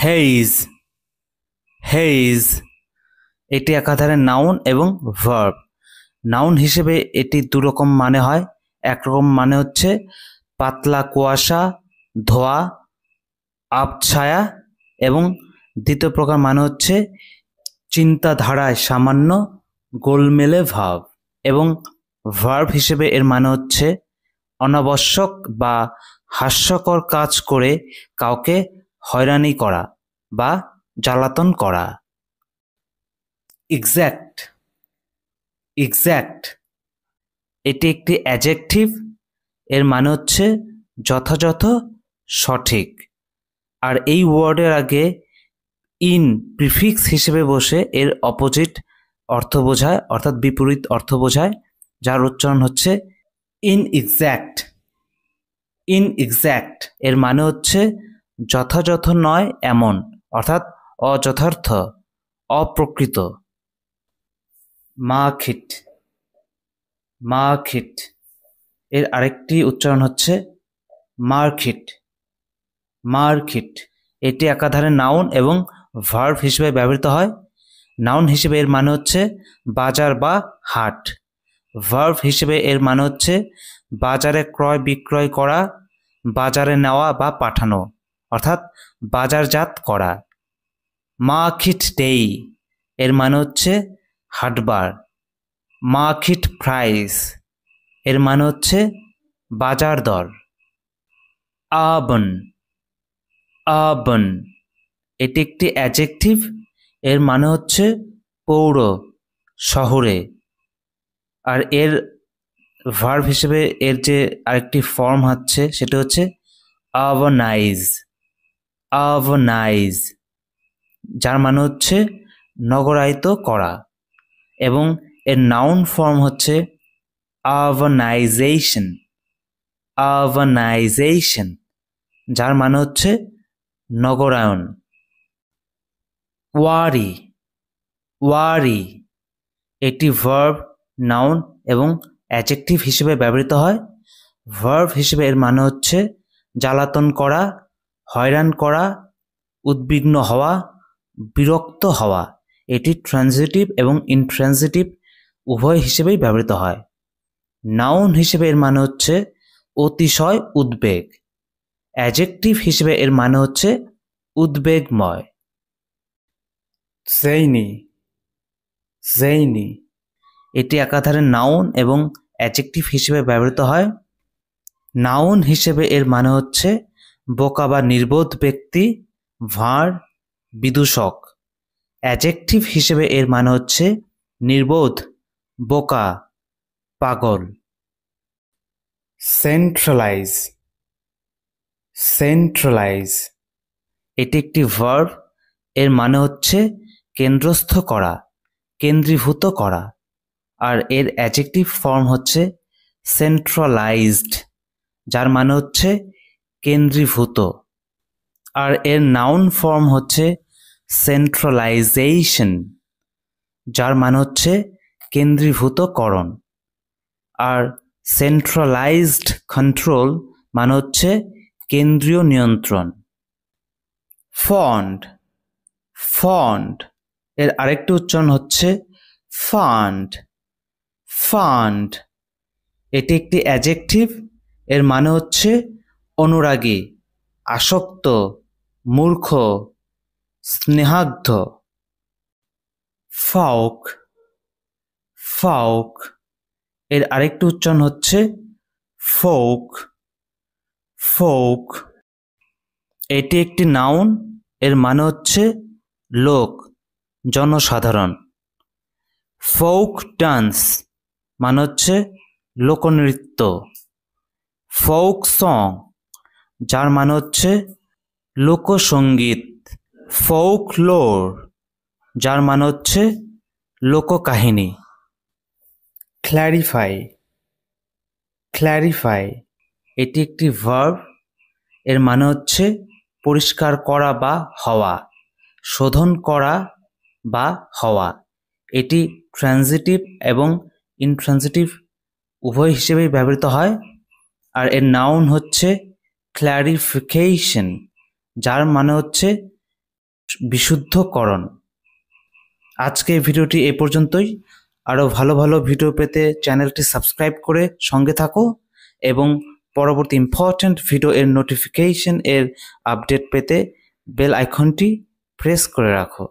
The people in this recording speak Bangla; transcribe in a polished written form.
হেইজ হেইজ এটি একাধারে নাউন এবং ভার্ব। নাউন হিসেবে এটি দুরকম মানে হয়। একরকম মানে হচ্ছে পাতলা কুয়াশা, ধোয়া, আবছায়া, এবং দ্বিতীয় প্রকার মানে হচ্ছে চিন্তাধারায় সামান্য গোলমেলে ভাব। এবং ভার্ব হিসেবে এর মানে হচ্ছে অনাবশ্যক বা হাস্যকর কাজ করে কাউকে হয়রানি করা বা জ্বালাতন করা। এক্স্যাক্ট এক্স্যাক্ট এটি একটি অ্যাডজেক্টিভ। এর মানে হচ্ছে যথাযথ, সঠিক। আর এই ওয়ার্ডের আগে ইন প্রিফিক্স হিসেবে বসে এর অপোজিট অর্থ বোঝায়, অর্থাৎ বিপরীত অর্থ বোঝায়, যার উচ্চারণ হচ্ছে ইনএক্স্যাক্ট। ইনএক্স্যাক্ট এর মানে হচ্ছে যথাযথ নয় এমন, অর্থাৎ অযথার্থ, অপ্রকৃত। মার্কেট মার্কেট এর আরেকটি উচ্চারণ হচ্ছে মার্কেট। মার্কেট এটি একাধারে নাউন এবং ভার্ব হিসেবে ব্যবহৃত হয়। নাউন হিসেবে এর মানে হচ্ছে বাজার বা হাট। ভার্ব হিসেবে এর মানে হচ্ছে বাজারে ক্রয় বিক্রয় করা, বাজারে নেওয়া বা পাঠানো, অর্থাৎ বাজারজাত করা। মার্কেট ডেই এর মানে হচ্ছে হাটবার। মার্কেট প্রাইস এর মানে হচ্ছে বাজার দর। আরবান আরবান এটি একটি অ্যাডজেক্টিভ। এর মানে হচ্ছে পৌর, শহরে। আর এর ভার্ব হিসেবে এর যে আরেকটি ফর্ম হচ্ছে সেটা হচ্ছে আরবানাইজ। আরবানাইজ যার মানে হচ্ছে নগরায়িত করা। এবং এর নাউন ফর্ম হচ্ছে আরবানাইজেশন। আরবানাইজেশন যার মানে হচ্ছে নগরায়ন। ওয়ারি ওয়ারি এটি ভার্ব, নাউন এবং অ্যাডজেক্টিভ হিসেবে ব্যবহৃত হয়। ভার্ব হিসেবে এর মানে হচ্ছে জ্বালাতন করা, হয়রান করা, উদ্বিগ্ন হওয়া, বিরক্ত হওয়া। এটি ট্রানজিটিভ এবং ইনট্রানজিটিভ উভয় হিসেবেই ব্যবহৃত হয়। নাউন হিসেবে এর মানে হচ্ছে অতিশয় উদ্বেগ। অ্যাডজেক্টিভ হিসেবে এর মানে হচ্ছে উদ্বেগময়। জেইনি জেইনি এটি একাধারে নাউন এবং অ্যাডজেক্টিভ হিসেবে ব্যবহৃত হয়। নাউন হিসেবে এর মানে হচ্ছে বোকা বা নির্বোধ ব্যক্তি, ভাঁড়, বিদূষক। অ্যাডজেক্টিভ হিসেবে এর মানে হচ্ছে নির্বোধ, বোকা, পাগল। সেন্ট্রালাইজ সেন্ট্রালাইজ এটি একটি ভার্ব। এর মানে হচ্ছে কেন্দ্রস্থ করা, কেন্দ্রীভূত করা। আর এর অ্যাডজেক্টিভ ফর্ম হচ্ছে সেন্ট্রালাইজড, যার মানে হচ্ছে কেন্দ্রীভূত। আর এর নাউন ফর্ম হচ্ছে সেন্ট্রালাইজেশন, যার মানে হচ্ছে কেন্দ্রীভূতকরণ। আর সেন্ট্রালাইজড কন্ট্রোল মানে হচ্ছে কেন্দ্রীয় নিয়ন্ত্রণ। ফন্ড ফন্ড এর আরেকটি উচ্চারণ হচ্ছে ফান্ড। ফান্ড এটি একটি অ্যাডজেক্টিভ। এর মানে হচ্ছে অনুরাগী, আসক্ত, মূর্খ, স্নেহাগ্ধ। ফাউক ফাউক এর আরেকটি উচ্চারণ হচ্ছে ফোক। ফোক এটি একটি নাউন। এর মানে হচ্ছে লোক, জনসাধারণ। ফোক ডান্স মানে হচ্ছে লোকনৃত্য। ফোক সং যার মানে হচ্ছে লোকসঙ্গীত। ফোকলোর যার মানে হচ্ছে লোককাহিনী। ক্ল্যারিফাই ক্ল্যারিফাই এটি একটি ভার্ব। এর মানে হচ্ছে পরিষ্কার করা বা হওয়া, শোধন করা বা হওয়া। এটি ট্রানজিটিভ এবং ইনট্রানজিটিভ উভয় হিসেবেই ব্যবহৃত হয়। আর এর নাউন হচ্ছে ক্ল্যারিফিকেশন, যার মানে হচ্ছে বিশুদ্ধকরণ। আজকে ভিডিওটি এ পর্যন্তই। আরও ভালো ভালো ভিডিও পেতে চ্যানেলটি সাবস্ক্রাইব করে সঙ্গে থাকো এবং পরবর্তী ইম্পর্ট্যান্ট ভিডিও এর নোটিফিকেশন এর আপডেট পেতে বেল আইকনটি প্রেস করে রাখো।